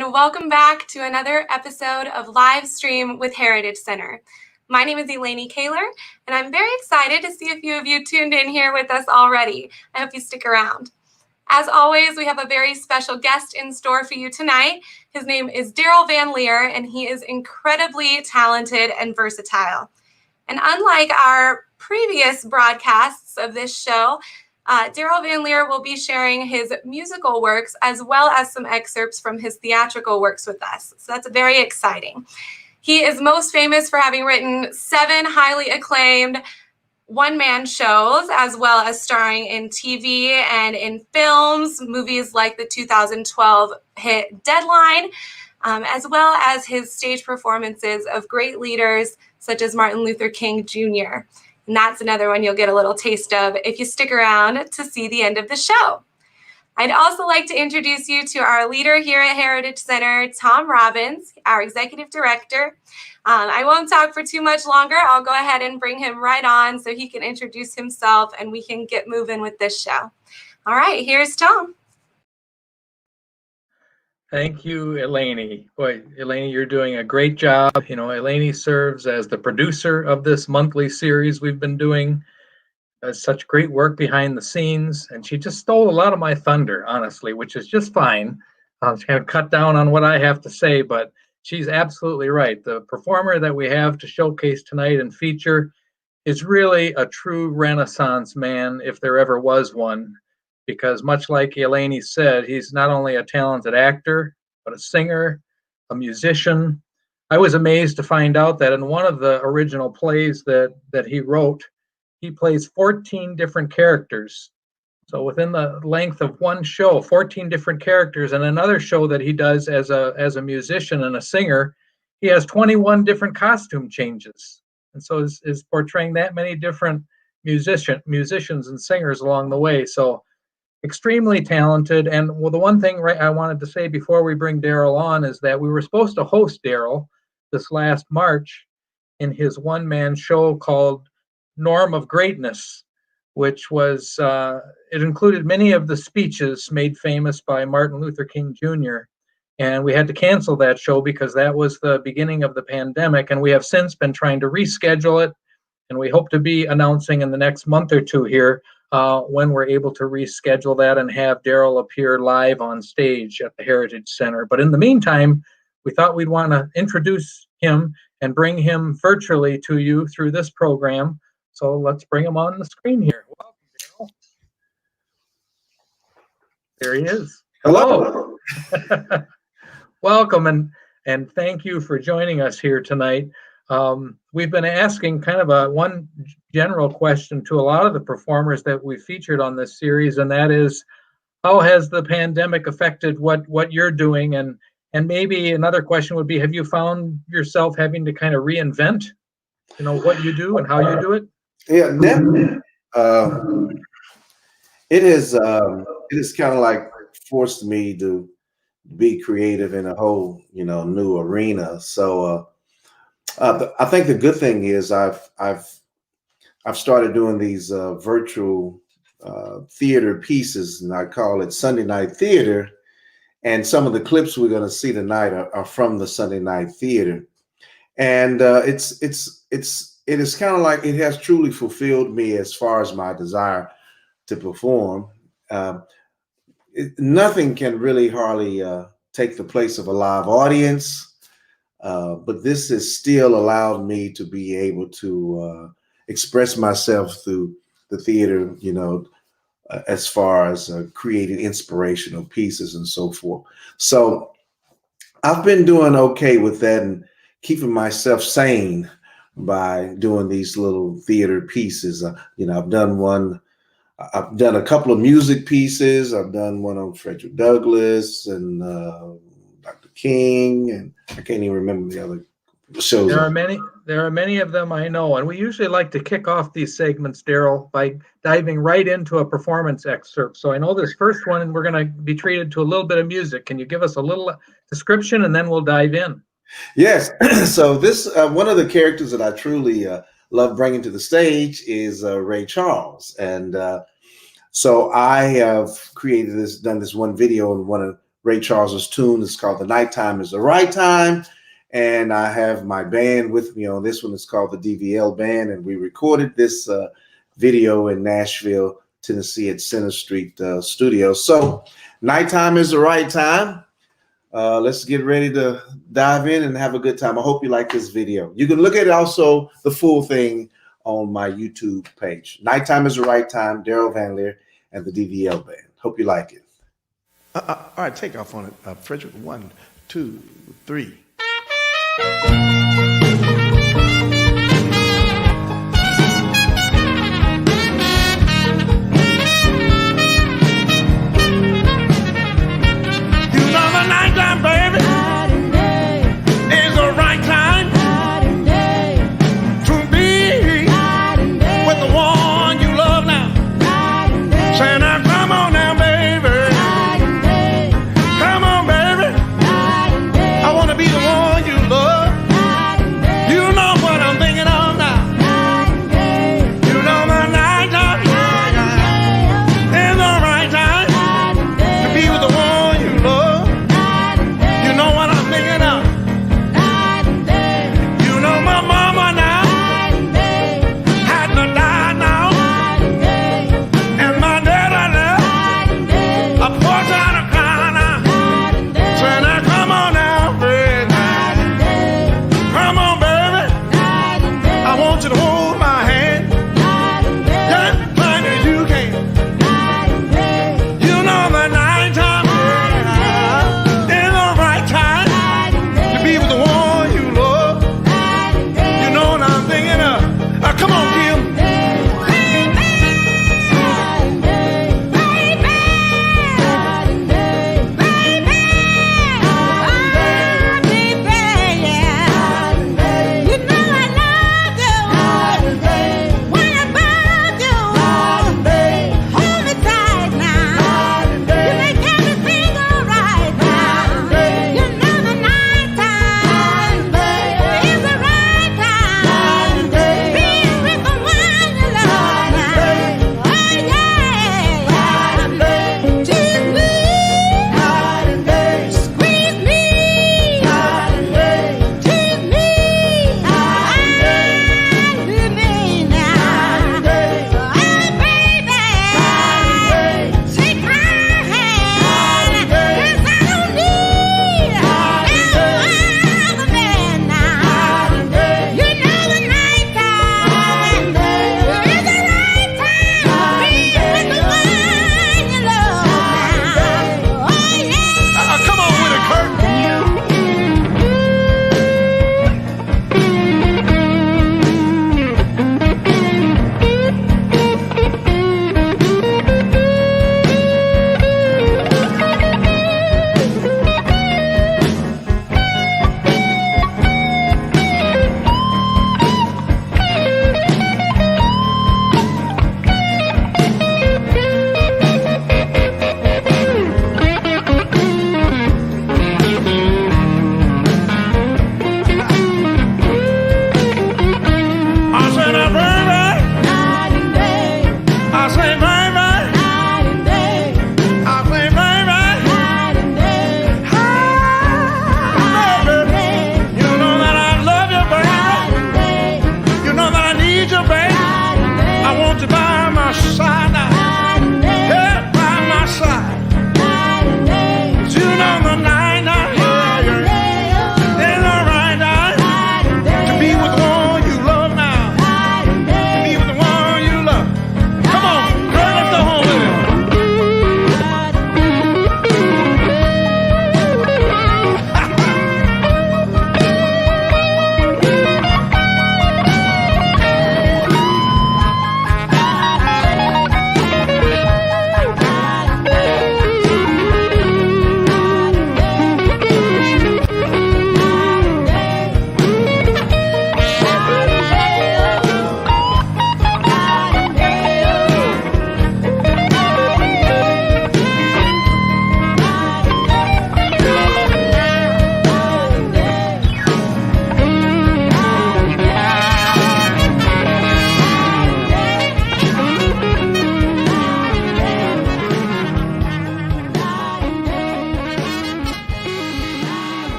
and welcome back to another episode of Live Stream with Heritage Center. My name is Elaine Kaler, and I'm very excited to see a few of you tuned in here with us already. I hope you stick around. As always, we have a very special guest in store for you tonight. His name is Darryl Van Leer, and he is incredibly talented and versatile. And unlike our previous broadcasts of this show, Daryl Van Leer will be sharing his musical works as well as some excerpts from his theatrical works with us. So that's very exciting. He is most famous for having written 7 highly acclaimed one-man shows, as well as starring in TV and in films, movies like the 2012 hit Deadline, as well as his stage performances of great leaders such as Martin Luther King Jr. And that's another one you'll get a little taste of if you stick around to see the end of the show. I'd also like to introduce you to our leader here at Heritage Center, Tom Robbins, our executive director. I won't talk for too much longer. I'll go ahead and bring him right on so he can introduce himself and we can get moving with this show. All right, here's Tom. Thank you, Elaine. Boy, Elaine, you're doing a great job. You know, Elaine serves as the producer of this monthly series we've been doing. Does such great work behind the scenes, and she just stole a lot of my thunder, honestly, which is just fine. She kind of cut down on what I have to say, but she's absolutely right. The performer that we have to showcase tonight and feature is really a true Renaissance man, if there ever was one. Because much like Elaine said, he's not only a talented actor, but a singer, a musician. I was amazed to find out that in one of the original plays that he wrote, he plays 14 different characters. So within the length of one show, 14 different characters, and another show that he does as a musician and a singer, he has 21 different costume changes. And so is portraying that many different musicians and singers along the way. So extremely talented. And well, the one thing I wanted to say before we bring Daryl on is that we were supposed to host Daryl this last March in his one-man show called Norm of Greatness, which was, it included many of the speeches made famous by Martin Luther King Jr. And we had to cancel that show because that was the beginning of the pandemic. And we have since been trying to reschedule it. And we hope to be announcing in the next month or two here when we're able to reschedule that and have Daryl appear live on stage at the Heritage Center. But in the meantime, we thought we'd want to introduce him and bring him virtually to you through this program. So let's bring him on the screen here. Welcome, Daryl. There he is. Hello. Welcome, and thank you for joining us here tonight. We've been asking kind of one general question to a lot of the performers that we featured on this series, and that is, how has the pandemic affected what you're doing? And maybe another question would be, have you found yourself having to kind of reinvent, what you do and how you do it? Yeah, definitely. It is kind of like forced me to be creative in a whole, new arena. So I think the good thing is I've started doing these virtual theater pieces, and I call it Sunday Night Theater. And some of the clips we're going to see tonight are from the Sunday Night Theater, and it is kind of like it has truly fulfilled me as far as my desire to perform. Nothing can really hardly take the place of a live audience, but this has still allowed me to be able to express myself through the theater, as far as creating inspirational pieces and so forth. So I've been doing okay with that and keeping myself sane by doing these little theater pieces. I've done a couple of music pieces. I've done one on Frederick Douglass and Dr. King, and I can't even remember the other shows. There are many of them I know, and we usually like to kick off these segments, Daryl, by diving right into a performance excerpt. So I know this first one, we're going to be treated to a little bit of music. Can you give us a little description, and then we'll dive in? Yes. So this one of the characters that I truly love bringing to the stage is Ray Charles, and so I have done this one video and want to Ray Charles's tune. It's called The Nighttime is the Right Time. And I have my band with me on this one. It's called the DVL Band. And we recorded this video in Nashville, Tennessee at Center Street Studio. So nighttime is the right time. Let's get ready to dive in and have a good time. I hope you like this video. You can look at it also, the full thing, on my YouTube page. Nighttime is the Right Time, Daryl Van Leer and the DVL Band. Hope you like it. All right, take off on it, Frederick. 1, 2, 3.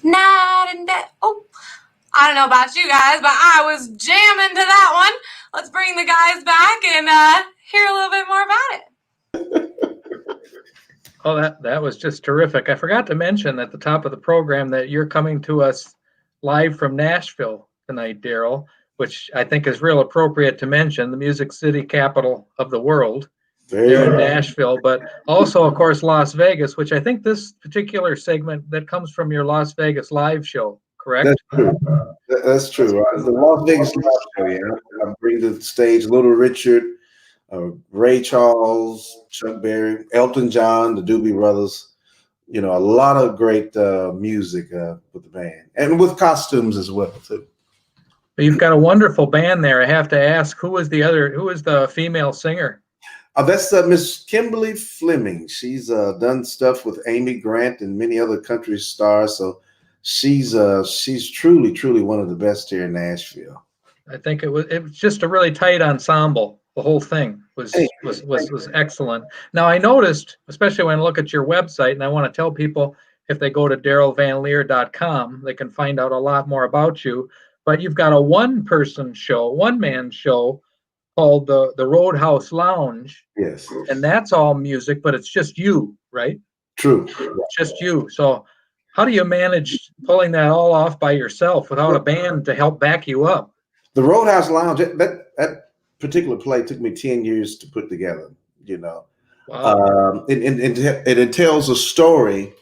Night and day. Oh, I don't know about you guys, but I was jamming to that one. Let's bring the guys back and hear a little bit more about it. Oh, that was just terrific. I forgot to mention at the top of the program that you're coming to us live from Nashville tonight, Daryl, which I think is real appropriate to mention, the music city capital of the world. There in Nashville, but also, of course, Las Vegas, which I think this particular segment that comes from your Las Vegas live show, correct? That's true. That's true. The Las Vegas live show, yeah. I bring to the stage Little Richard, Ray Charles, Chuck Berry, Elton John, the Doobie Brothers. You know, a lot of great music with the band and with costumes as well too. You've got a wonderful band there. I have to ask, who is the female singer? That's Miss Kimberly Fleming. She's done stuff with Amy Grant and many other country stars. So she's truly, truly one of the best here in Nashville. I think it was just a really tight ensemble. The whole thing was excellent. Now I noticed, especially when I look at your website, and I want to tell people if they go to darylvanleer.com, they can find out a lot more about you. But you've got a one-man show called the Roadhouse Lounge. Yes. And that's all music, but it's just you, right? True. It's just you. So how do you manage pulling that all off by yourself without a band to help back you up? The Roadhouse Lounge, that particular play took me 10 years to put together, you know. Wow. It tells a story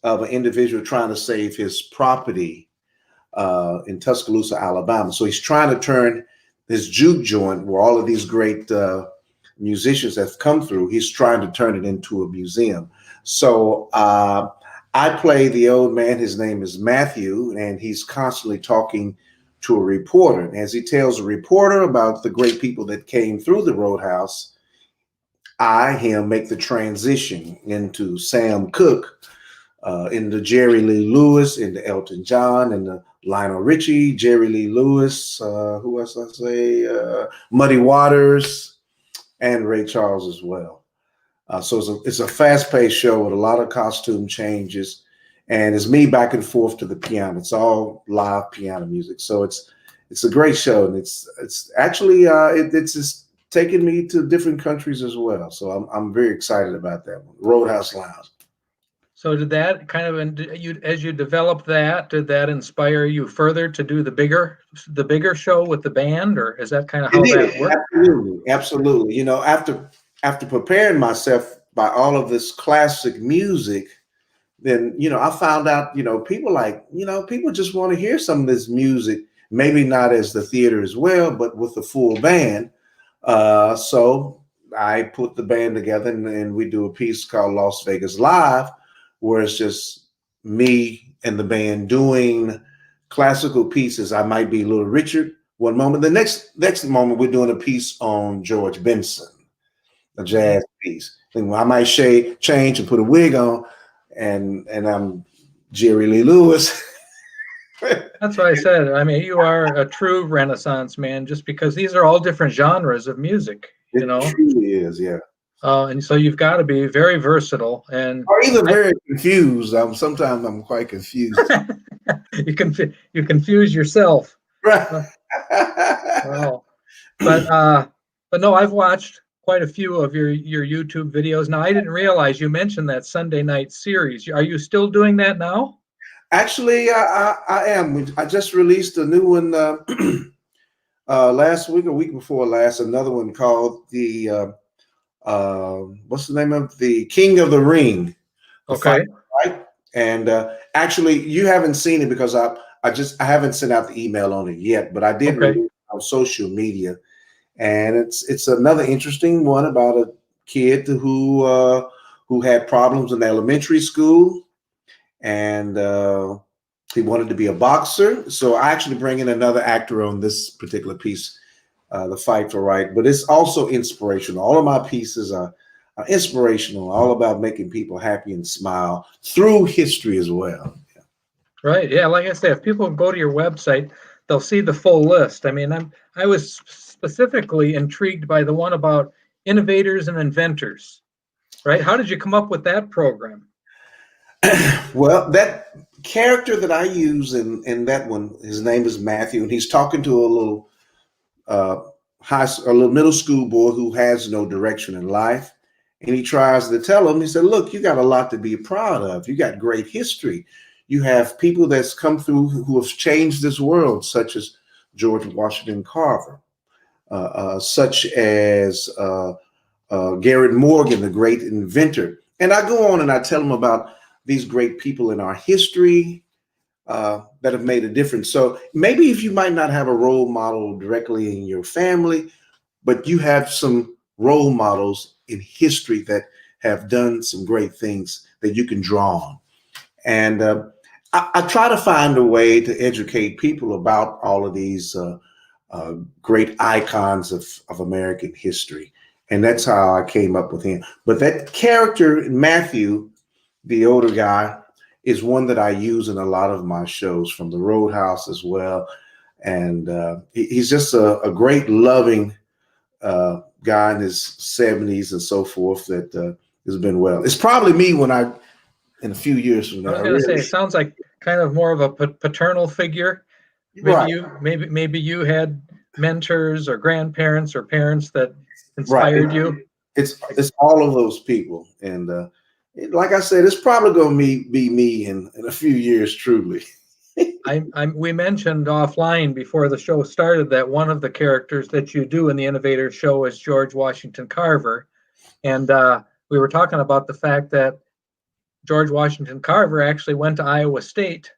of an individual trying to save his property in Tuscaloosa, Alabama. So he's trying to turn his juke joint, where all of these great musicians have come through, he's trying to turn it into a museum. So I play the old man. His name is Matthew, and he's constantly talking to a reporter. And as he tells a reporter about the great people that came through the Roadhouse, him, make the transition into Sam Cooke, into Jerry Lee Lewis, into Elton John, into Lionel Richie, Jerry Lee Lewis, who else I say, Muddy Waters, and Ray Charles as well. So it's a fast-paced show with a lot of costume changes, and it's me back and forth to the piano. It's all live piano music, so it's a great show, and it's actually it's just taking me to different countries as well. So I'm very excited about that one, Roadhouse Lounge. So did that kind of, as you developed that, did that inspire you further to do the bigger show with the band, or is that kind of how that worked? Absolutely. You know, after preparing myself by all of this classic music, then, you know, I found out, you know, people just want to hear some of this music, maybe not as the theater as well, but with the full band. So I put the band together, and we do a piece called Las Vegas Live, where it's just me and the band doing classical pieces. I might be Little Richard one moment. The next moment, we're doing a piece on George Benson, a jazz piece. And I might change and put a wig on, and I'm Jerry Lee Lewis. That's what I said. I mean, you are a true Renaissance man, just because these are all different genres of music, you know? It truly is, yeah. And so you've got to be very versattle, or either very confused. Sometimes I'm quite confused. you confuse yourself. Right. Wow. But no, I've watched quite a few of your YouTube videos. Now, I didn't realize you mentioned that Sunday night series. Are you still doing that now? Actually, I am. I just released a new one last week or week before last. Another one called the what's the name of the King of the Ring? Okay. Right. And actually, you haven't seen it because I haven't sent out the email on it yet, but I did release it on social media, and it's another interesting one about a kid who had problems in elementary school, and he wanted to be a boxer. So I actually bring in another actor on this particular piece, The Fight for Right, but it's also inspirational. All of my pieces are inspirational, all about making people happy and smile through history as well. Right. Yeah. Like I said, if people go to your website, they'll see the full list. I mean, I was specifically intrigued by the one about innovators and inventors, right? How did you come up with that program? Well, character that I use in that one, his name is Matthew, and he's talking to a little uh, a little middle school boy who has no direction in life, and he tries to tell him. He said, "Look, you got a lot to be proud of. You got great history. You have people that's come through who have changed this world, such as George Washington Carver, such as Garrett Morgan, the great inventor." And I go on and I tell him about these great people in our history that have made a difference. So maybe if you might not have a role model directly in your family, but you have some role models in history that have done some great things that you can draw on. And I try to find a way to educate people about all of these great icons of American history. And that's how I came up with him. But that character, Matthew, the older guy, is one that I use in a lot of my shows, from the Roadhouse as well. And he's just a great, loving guy in his 70s and so forth that has been well. It's probably me in a few years from now. I was going to say, it sounds like kind of more of a paternal figure. Right. Maybe you had mentors or grandparents or parents that inspired you. It's all of those people, and like I said, it's probably going to be me in a few years, truly. We mentioned offline before the show started that one of the characters that you do in the Innovator Show is George Washington Carver, and we were talking about the fact that George Washington Carver actually went to Iowa State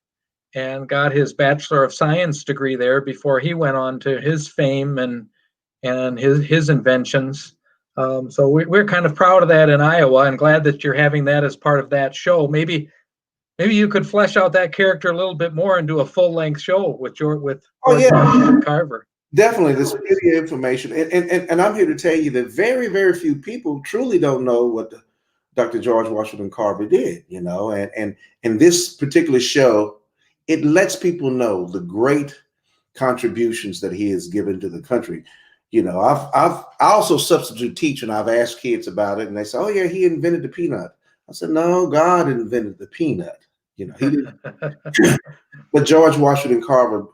and got his Bachelor of Science degree there before he went on to his fame and his inventions. So we're kind of proud of that in Iowa, and glad that you're having that as part of that show. Maybe you could flesh out that character a little bit more and do a full-length show with George Washington Carver. Definitely, there's plenty of information, and I'm here to tell you that very, very few people truly don't know what Dr. George Washington Carver did. And this particular show, it lets people know the great contributions that he has given to the country. I also substitute teach, and I've asked kids about it, and they say, "Oh yeah, he invented the peanut." I said, "No, God invented the peanut." He didn't. But George Washington Carver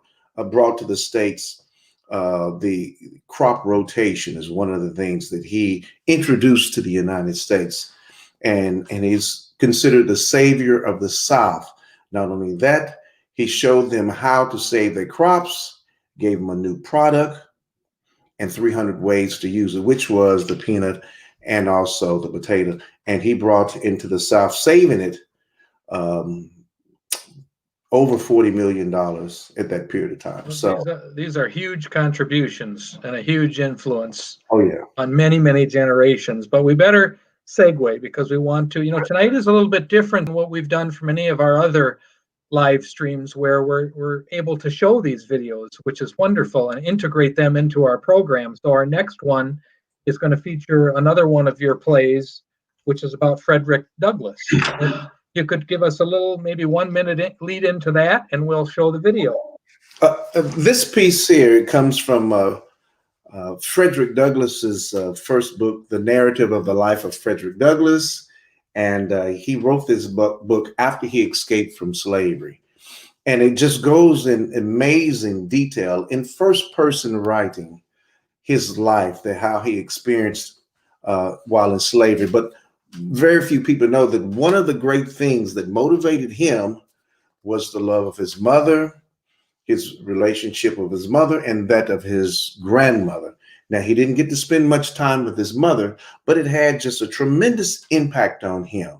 brought to the states the crop rotation is one of the things that he introduced to the United States, and he's considered the savior of the South. Not only that, he showed them how to save their crops, gave them a new product, and 300 ways to use it, which was the peanut and also the potato. And he brought into the South, saving it over $40 million at that period of time. So these are huge contributions and a huge influence on many, many generations. But we better segue, because we want to, tonight is a little bit different than what we've done for many of our other live streams, where we're able to show these videos, which is wonderful, and integrate them into our program. So our next one is going to feature another one of your plays, which is about Frederick Douglass. You could give us a little, maybe 1 minute lead into that, and we'll show the video. This piece here comes from Frederick Douglass's first book, The Narrative of the Life of Frederick Douglass. And he wrote this book after he escaped from slavery. And it just goes in amazing detail in first person writing his life, how he experienced while in slavery. But very few people know that one of the great things that motivated him was the love of his mother, his relationship with his mother, and that of his grandmother. Now, he didn't get to spend much time with his mother, but it had just a tremendous impact on him.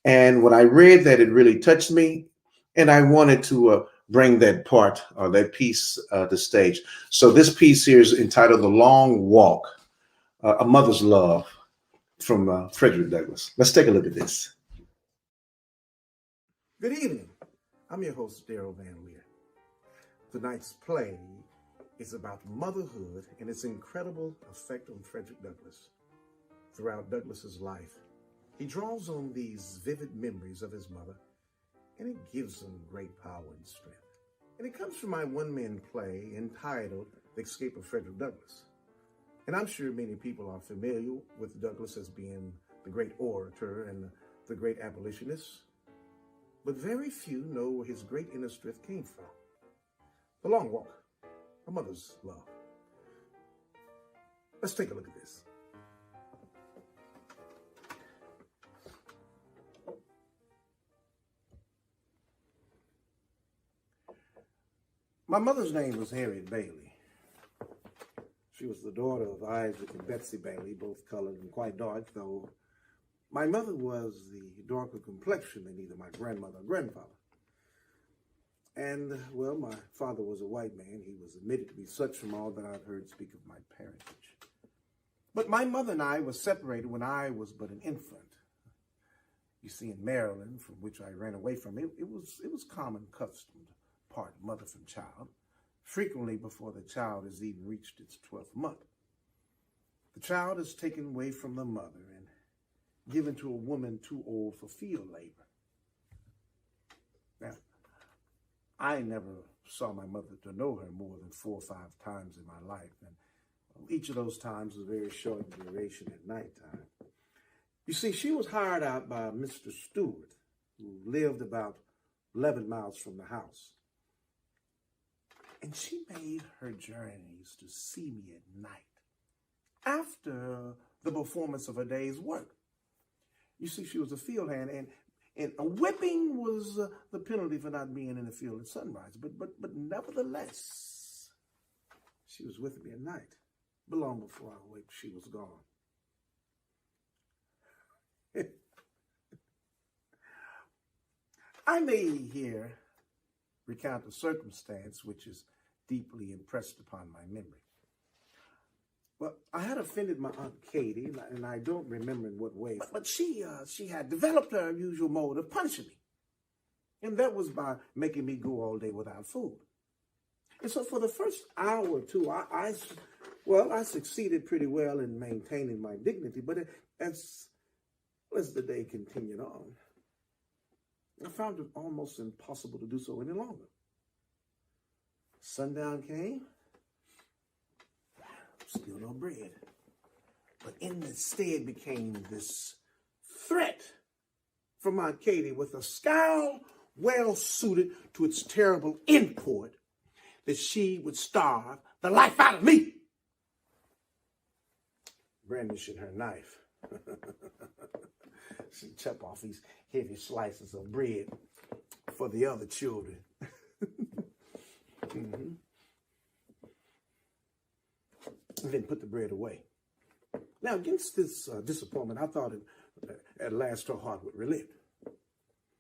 And when I read that, it really touched me, and I wanted to bring that part or that piece to stage. So this piece here is entitled The Long Walk, A Mother's Love, from Frederick Douglass. Let's take a look at this. Good evening. I'm your host, Daryl Van Leer. Tonight's play is about motherhood and its incredible effect on Frederick Douglass. Throughout Douglass's life, he draws on these vivid memories of his mother, and it gives him great power and strength. And it comes from my one-man play entitled The Escape of Frederick Douglass. And I'm sure many people are familiar with Douglass as being the great orator and the great abolitionist. but very few know where his great inner strength came from. The long walk, a mother's love. Let's take a look at this. My mother's name was Harriet Bailey. She was the daughter of Isaac and Betsy Bailey, both colored and quite dark, though my mother was the darker complexion than either my grandmother or grandfather. And, well, my father was a white man. He was admitted to be such from all that I've heard speak of my parentage. But my mother and I were separated when I was but an infant. You see, in Maryland, from which I ran away from, it was common custom to part mother from child, frequently before the child has even reached its 12th month. The child is taken away from the mother and given to a woman too old for field labor. Now, I never saw my mother to know her more than 4 or 5 times in my life, and each of those times was very short in duration at nighttime. You see, she was hired out by Mr. Stewart, who lived about 11 miles from the house. And she made her journeys to see me at night after the performance of her day's work. You see, she was a field hand, and a whipping was the penalty for not being in the field at sunrise. But nevertheless, she was with me at night. But long before I awake, she was gone. I may here recount a circumstance which is deeply impressed upon my memory. Well, I had offended my Aunt Katie, and I don't remember in what way, but she had developed her usual mode of punishing me. And that was by making me go all day without food. And so for the first hour or two, I succeeded pretty well in maintaining my dignity, but as the day continued on, I found it almost impossible to do so any longer. Sundown came, still no bread, but instead became this threat from Aunt Katie with a scowl well suited to its terrible import that she would starve the life out of me. Brandishing her knife, she'd chop off these heavy slices of bread for the other children. Mm-hmm. And then put the bread away. Now, against this disappointment, I thought at last her heart would relent.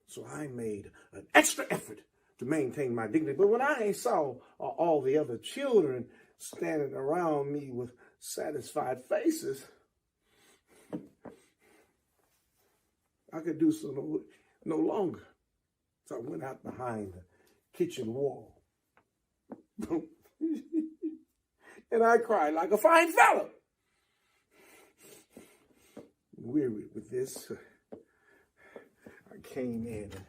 So I made an extra effort to maintain my dignity. But when I saw all the other children standing around me with satisfied faces, I could do so no longer. So I went out behind the kitchen wall. And I cried like a fine fellow. Weary with this, I came in and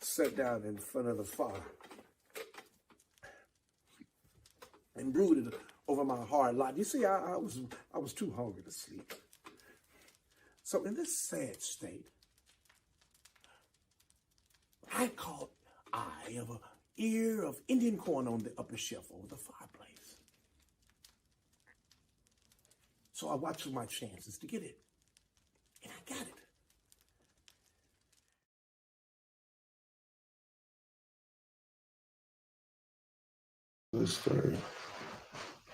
sat down in front of the fire and brooded over my hard lot. You see, I was too hungry to sleep. So in this sad state, I caught eye of an ear of Indian corn on the upper shelf over the fireplace. So I watched for my chances to get it, and I got it. This story.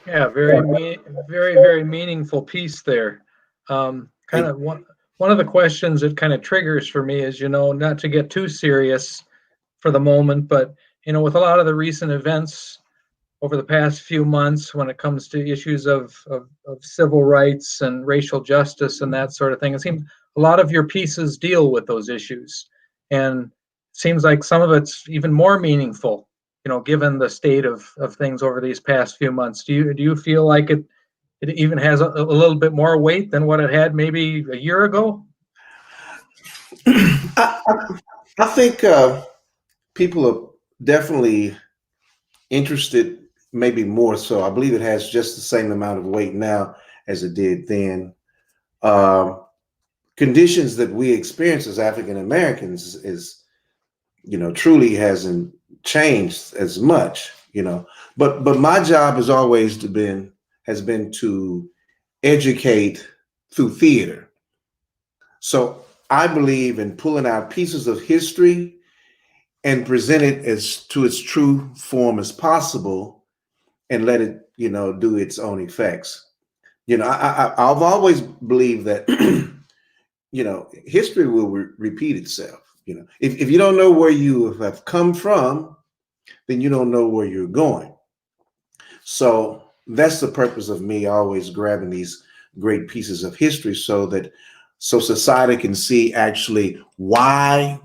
Yeah, very meaningful piece there. Kind of one of the questions that kind of triggers for me is, not to get too serious for the moment, but, with a lot of the recent events over the past few months when it comes to issues of civil rights and racial justice and that sort of thing, it seems a lot of your pieces deal with those issues. And it seems like some of it's even more meaningful, given the state of things over these past few months. Do you feel like it even has a little bit more weight than what it had maybe a year ago? I think people are definitely interested, maybe more so. I believe it has just the same amount of weight now as it did then. Conditions that we experience as African Americans is truly hasn't changed as much, but my job has always been to educate through theater. So I believe in pulling out pieces of history and present it as to its true form as possible, and let it, do its own effects. I've always believed that, history will repeat itself. If you don't know where you have come from, then you don't know where you're going. So that's the purpose of me always grabbing these great pieces of history, so society can see actually why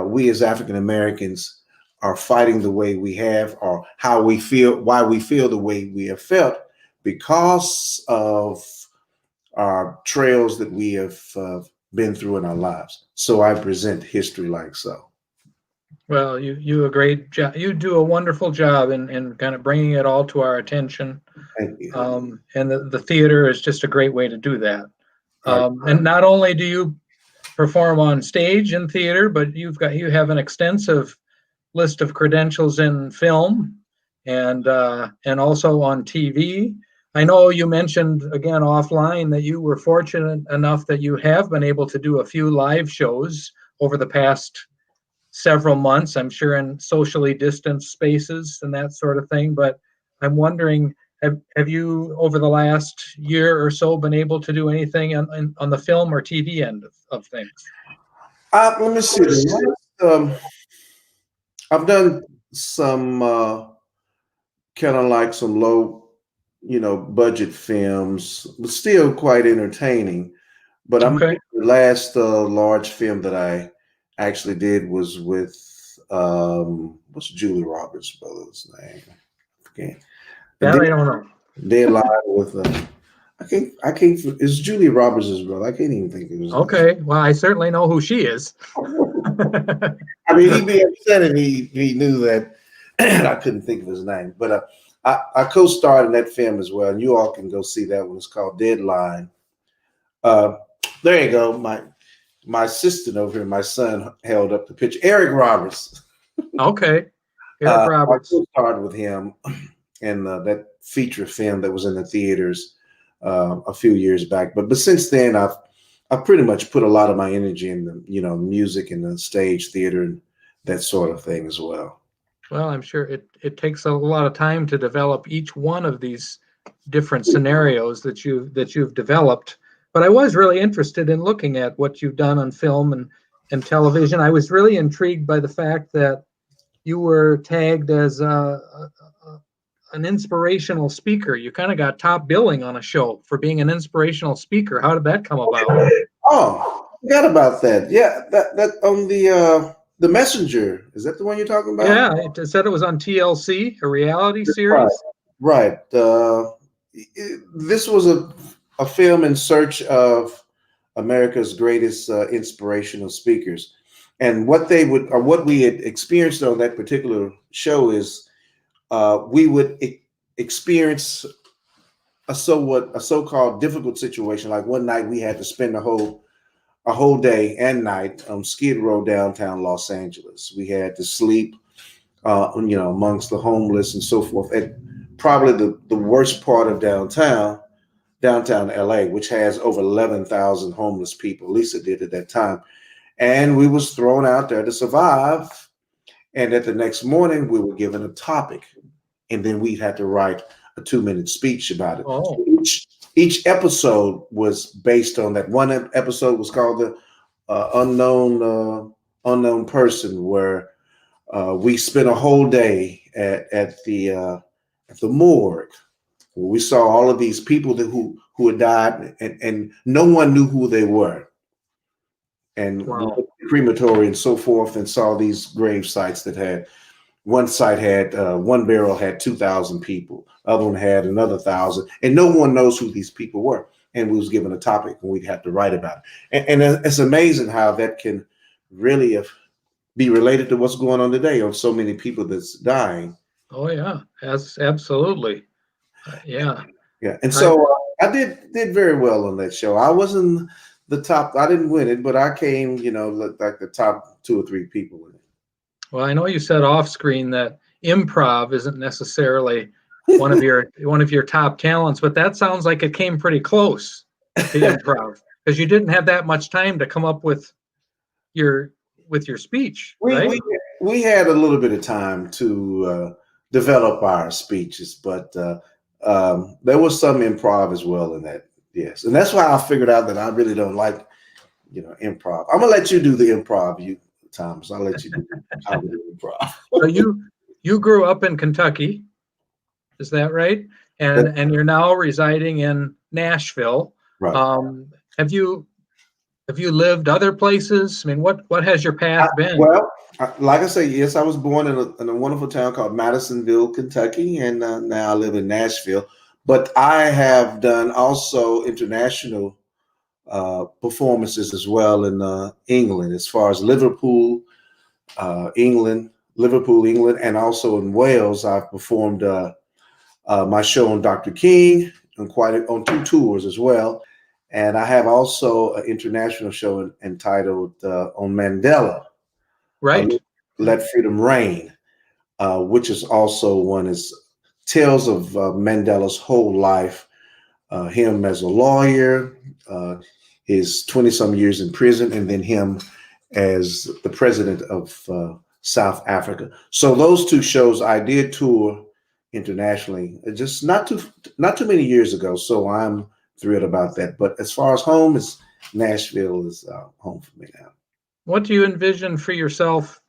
we as African Americans are fighting the way we have, or why we feel the way we have felt, because of our trails that we have been through in our lives. So I present history like so. Well, you do a great job. You do a wonderful job in kind of bringing it all to our attention. Thank you. And the theater is just a great way to do that. Right. And not only do you perform on stage in theater, but you have an extensive list of credentials in film and also on TV. I know you mentioned again offline that you were fortunate enough that you have been able to do a few live shows over the past several months, I'm sure in socially distanced spaces and that sort of thing. But I'm wondering, have you over the last year or so been able to do anything on the film or TV end of things? Let me see. I've done some kind of like some low, budget films, but still quite entertaining. But Okay. the last large film that I actually did was with what's Julie Roberts' brother's name? Okay, That I don't know. Deadline with I can't. It's Julie Roberts' brother. I can't even think of his name. Okay. Well, I certainly know who she is. I mean, he'd be upset if he knew that I couldn't think of his name. But I co-starred in that film as well, and you all can go see that one. It's called Deadline. There you go. My assistant over here, my son, held up the picture. Eric Roberts. Okay. Eric Roberts. I co-starred with him in that feature film that was in the theaters a few years back. But since then, I've pretty much put a lot of my energy in the music and the stage theater and that sort of thing as well. Well, I'm sure it takes a lot of time to develop each one of these different scenarios that you've developed. But I was really interested in looking at what you've done on film and television. I was really intrigued by the fact that you were tagged as an inspirational speaker. You kind of got top billing on a show for being an inspirational speaker. How did that come about? Oh, I forgot about that. Yeah, that on the Messenger. Is that the one you're talking about? Yeah, it said it was on TLC, a reality series. Right. This was a film in search of America's greatest inspirational speakers. And what we had experienced on that particular show is we would experience a so-called difficult situation. Like one night we had to spend a whole day and night on Skid Row, downtown Los Angeles. We had to sleep, amongst the homeless and so forth, at probably the worst part of downtown LA, which has over 11,000 homeless people. At least it did at that time. And we was thrown out there to survive. And at the next morning, we were given a topic, and then we had to write a 2-minute speech about it. Oh. Each episode was based on that. One episode was called the unknown person, where we spent a whole day at the morgue. We saw all of these people who had died, and no one knew who they were. And Wow. crematory and so forth, and saw these grave sites that had one site had one barrel had 2,000 people, other one had another 1,000, and no one knows who these people were. And we was given a topic, and we'd have to write about it. And it's amazing how that can really be related to what's going on today on so many people that's dying. Oh yeah, absolutely. Yeah. Yeah. And so I did very well on that show. I wasn't the top. I didn't win it, but I came, like the top 2 or 3 people in it. Well, I know you said off screen that improv isn't necessarily one of your top talents, but that sounds like it came pretty close to improv because you didn't have that much time to come up your with your speech, We right? we we had a little bit of time to develop our speeches, but there was some improv as well in that. Yes, and that's why I figured out that I really don't like, improv. I'm gonna let you do the improv, Thomas. I'll let you do comedy improv. So you grew up in Kentucky, is that right? And you're now residing in Nashville. Right. Have you lived other places? I mean, what has your path been? Well, like I say, yes, I was born in a wonderful town called Madisonville, Kentucky, and now I live in Nashville. But I have done also international performances as well in England, as far as Liverpool, England, and also in Wales. I've performed my show on Dr. King on 2 tours as well. And I have also an international show entitled on Mandela, Right. Let Freedom Reign, which is also tells of Mandela's whole life, him as a lawyer, his 20-some years in prison, and then him as the president of South Africa. So those 2 shows I did tour internationally, just not too many years ago. So I'm thrilled about that. But as far as home, Nashville is home for me now. What do you envision for yourself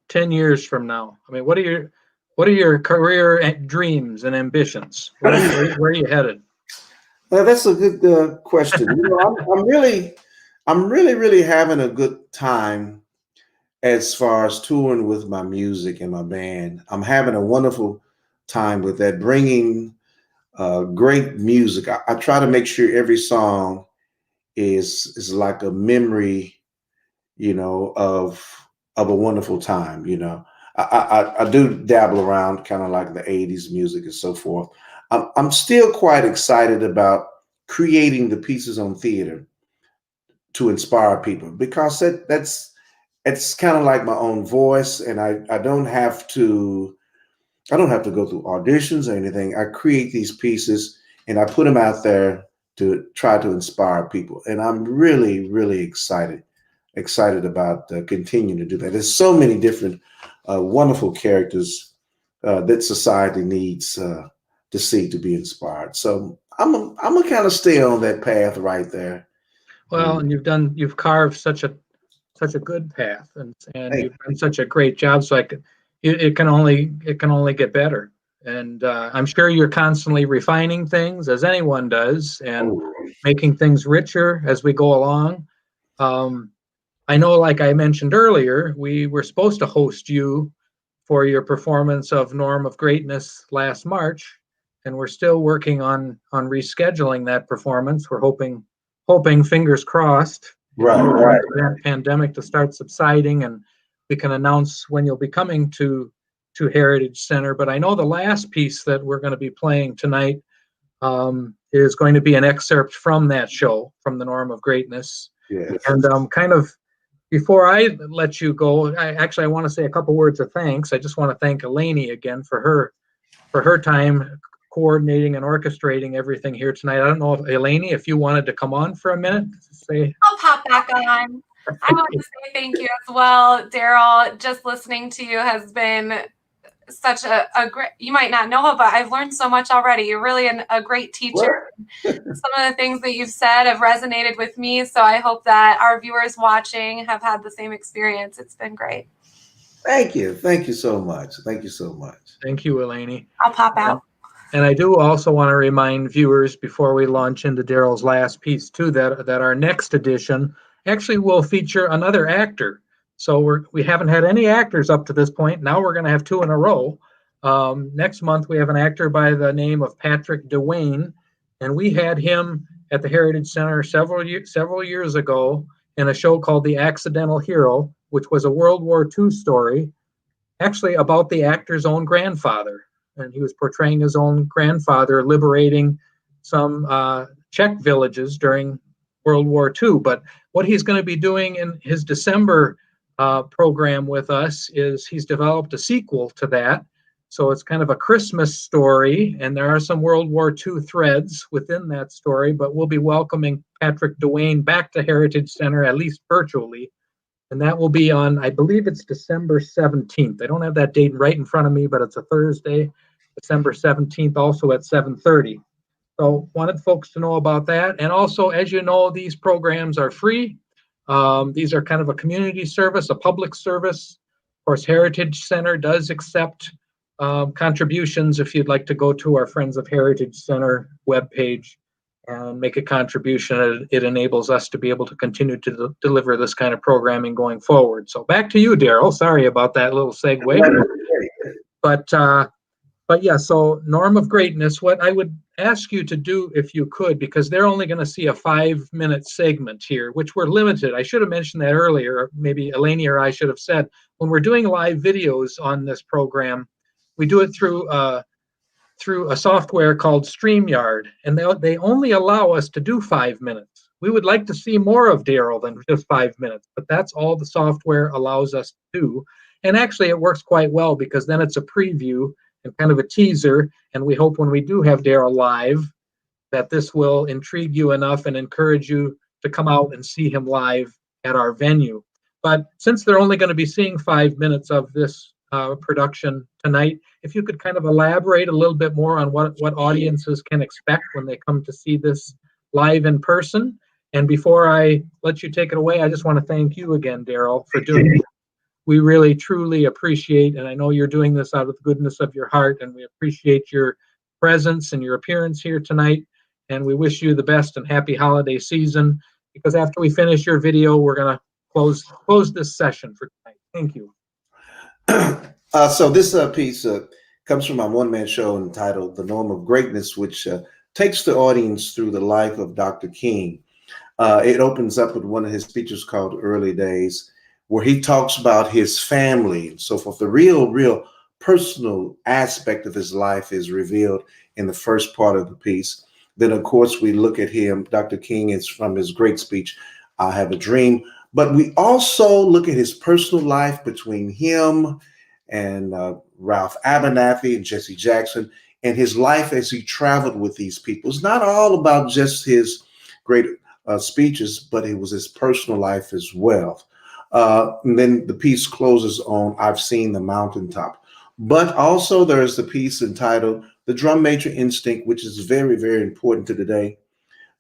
10 years from now? I mean, what are your career dreams and ambitions? Where are you headed? That's a good question. I'm really having a good time as far as touring with my music and my band. I'm having a wonderful time with that, bringing great music. I try to make sure every song is like a memory, of a wonderful time. I do dabble around kind of like the 80s music and so forth. I'm still quite excited about creating the pieces on theater to inspire people, because it's kind of like my own voice, and I don't have to go through auditions or anything. I create these pieces and I put them out there to try to inspire people, and I'm really, really excited about continuing to do that. There's so many different wonderful characters that society needs to see to be inspired. So I'm gonna kind of stay on that path right there. Well, and you've carved such a good path, and you've done such a great job. So it can only get better. And I'm sure you're constantly refining things, as anyone does, and making things richer as we go along. I know, like I mentioned earlier, we were supposed to host you for your performance of Norm of Greatness last March, and we're still working on rescheduling that performance. We're hoping, fingers crossed, Right. for that pandemic to start subsiding, and we can announce when you'll be coming to Heritage Center. But I know the last piece that we're going to be playing tonight is going to be an excerpt from that show, from the Norm of Greatness. Yes. And kind of before I let you go, I want to say a couple words of thanks. I just want to thank Eleni again for her time coordinating and orchestrating everything here tonight. I don't know if Eleni, if you wanted to come on for a minute, I'll pop back on. I want to say thank you as well, Daryl. Just listening to you has been such a great, you might not know it, but I've learned so much already. You're really a great teacher. Some of the things that you've said have resonated with me. So I hope that our viewers watching have had the same experience. It's been great. Thank you. Thank you so much. Thank you so much. Thank you, Eleni. I'll pop out. And I do also want to remind viewers before we launch into Daryl's last piece too, that our next edition actually will feature another actor. So we haven't had any actors up to this point. Now we're going to have 2 in a row. Next month we have an actor by the name of Patrick DeWayne, and we had him at the Heritage Center several years ago in a show called The Accidental Hero, which was a World War II story, actually about the actor's own grandfather. And he was portraying his own grandfather liberating some Czech villages during World War II. But what he's going to be doing in his December program with us is he's developed a sequel to that. So it's kind of a Christmas story, and there are some World War II threads within that story, but we'll be welcoming Patrick Duane back to Heritage Center, at least virtually. And that will be on, I believe it's December 17th. I don't have that date right in front of me, but it's a Thursday, December 17th, also at 7:30. So wanted folks to know about that. And also, as you know, these programs are free. These are kind of a community service, a public service. Of course, Heritage Center does accept contributions if you'd like to go to our Friends of Heritage Center webpage and make a contribution. It enables us to be able to continue to deliver this kind of programming going forward. So back to you, Daryl. Sorry about that little segue. But yeah, so Norm of Greatness, what I would ask you to do if you could, because they're only going to see a 5-minute segment here, which we're limited. I should have mentioned that earlier. Maybe Eleni or I should have said, when we're doing live videos on this program, we do it through a software called StreamYard, and they only allow us to do 5 minutes. We would like to see more of Daryl than just 5 minutes, but that's all the software allows us to do. And actually, it works quite well because then it's a preview and kind of a teaser, and we hope when we do have Daryl live that this will intrigue you enough and encourage you to come out and see him live at our venue. But since they're only going to be seeing 5 minutes of this production tonight, if you could kind of elaborate a little bit more on what audiences can expect when they come to see this live in person. And before I let you take it away, I just want to thank you again, Daryl, for doing it. We really, truly appreciate, and I know you're doing this out of the goodness of your heart, and we appreciate your presence and your appearance here tonight. And we wish you the best and happy holiday season, because after we finish your video, we're going to close this session for tonight. Thank you. So this piece comes from my one-man show entitled The Norm of Greatness, which takes the audience through the life of Dr. King. It opens up with one of his speeches called Early Days, where he talks about his family and so forth. The real personal aspect of his life is revealed in the first part of the piece. Then, of course, we look at him. Dr. King is from his great speech, I Have a Dream. But we also look at his personal life between him and Ralph Abernathy and Jesse Jackson, and his life as he traveled with these people. It's not all about just his great speeches, but it was his personal life as well. And then the piece closes on I've Seen the Mountaintop. But also there's the piece entitled The Drum Major Instinct, which is very, very important to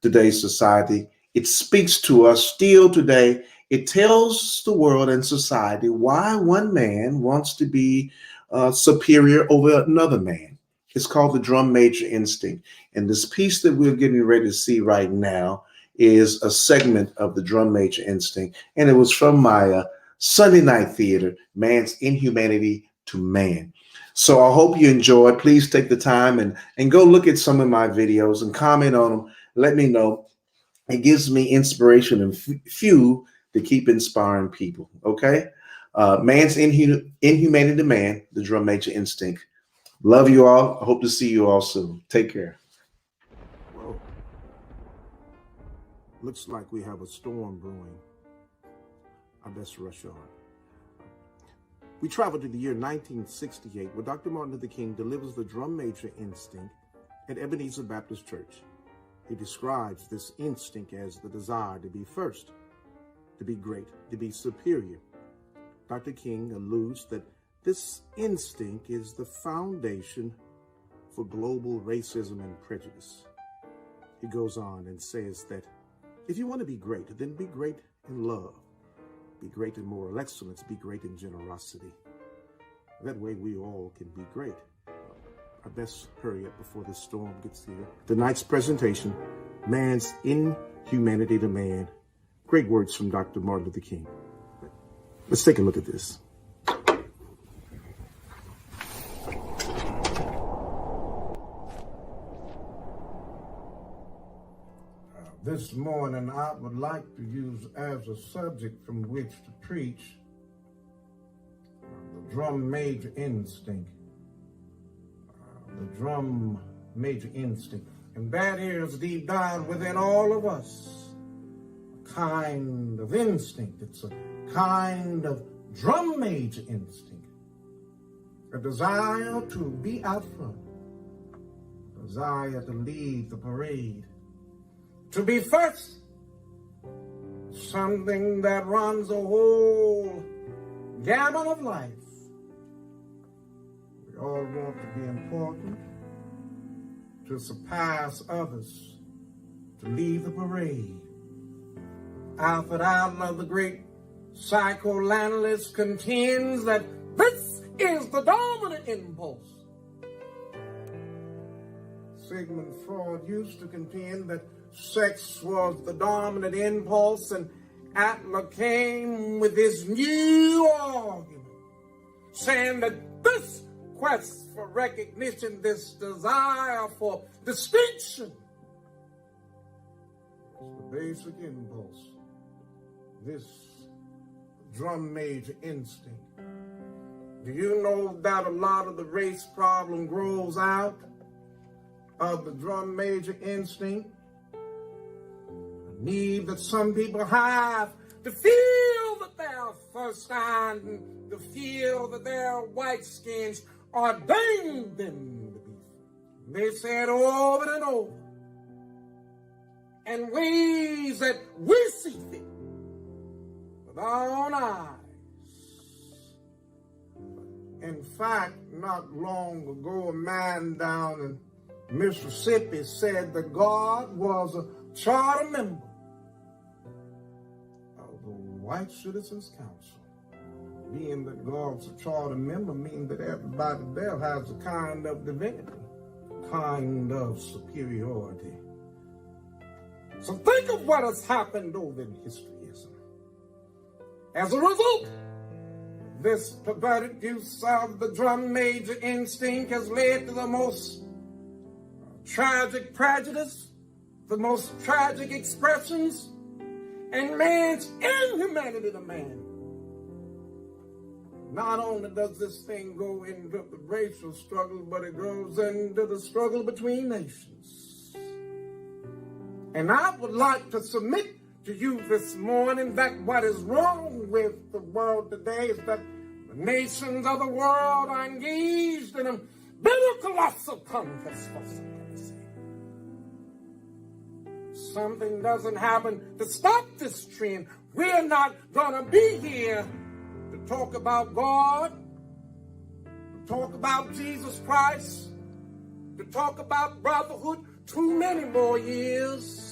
today's society. It speaks to us still today. It tells the world and society why one man wants to be superior over another man. It's called the Drum Major Instinct. And this piece that we're getting ready to see right now is a segment of the Drum Major Instinct. And it was from my Sunday night theater, Man's Inhumanity to Man. So I hope you enjoyed. Please take the time and go look at some of my videos and comment on them. Let me know. It gives me inspiration and fuel to keep inspiring people. Okay. Man's Inhumanity to Man, the Drum Major Instinct. Love you all. I hope to see you all soon. Take care. Whoa. Looks like we have a storm brewing. I best rush on. We travel to the year 1968, where Dr. Martin Luther King delivers the Drum Major Instinct at Ebenezer Baptist Church. He describes this instinct as the desire to be first, to be great, to be superior. Dr. King alludes that this instinct is the foundation for global racism and prejudice. He goes on and says that if you want to be great, then be great in love, be great in moral excellence, be great in generosity. That way we all can be great. I best hurry up before the storm gets here. Tonight's presentation, Man's Inhumanity to Man. Great words from Dr. Martin Luther King. Let's take a look at this. This morning, I would like to use as a subject from which to preach the Drum Major Instinct. The Drum Major Instinct. And that is deep down within all of us, kind of instinct. It's a kind of drum major instinct. A desire to be out front. A desire to lead the parade. To be first. Something that runs a whole gamut of life. We all want to be important, to surpass others, to lead the parade. Alfred Adler, the great psychoanalyst, contends that this is the dominant impulse. Sigmund Freud used to contend that sex was the dominant impulse, and Adler came with his new argument, saying that this quest for recognition, this desire for distinction, is the basic impulse. This drum major instinct. Do you know that a lot of the race problem grows out of the drum major instinct? A need that some people have to feel that they're first and to feel that their white skins ordained them to be. They say it over and over. And ways that we see fit with our own eyes. In fact, not long ago, a man down in Mississippi said that God was a charter member of the White Citizens Council. Being that God's a charter member means that everybody there has a kind of divinity, a kind of superiority. So think of what has happened over in historyism. As a result, this perverted use of the drum major instinct has led to the most tragic prejudice, the most tragic expressions, and man's inhumanity to man. Not only does this thing go into the racial struggle, but it goes into the struggle between nations. And I would like to submit to you this morning that what is wrong with the world today is that the nations of the world are engaged in a bitter colossal contest for supremacy. Something doesn't happen to stop this trend. We're not going to be here to talk about God, to talk about Jesus Christ, to talk about brotherhood too many more years.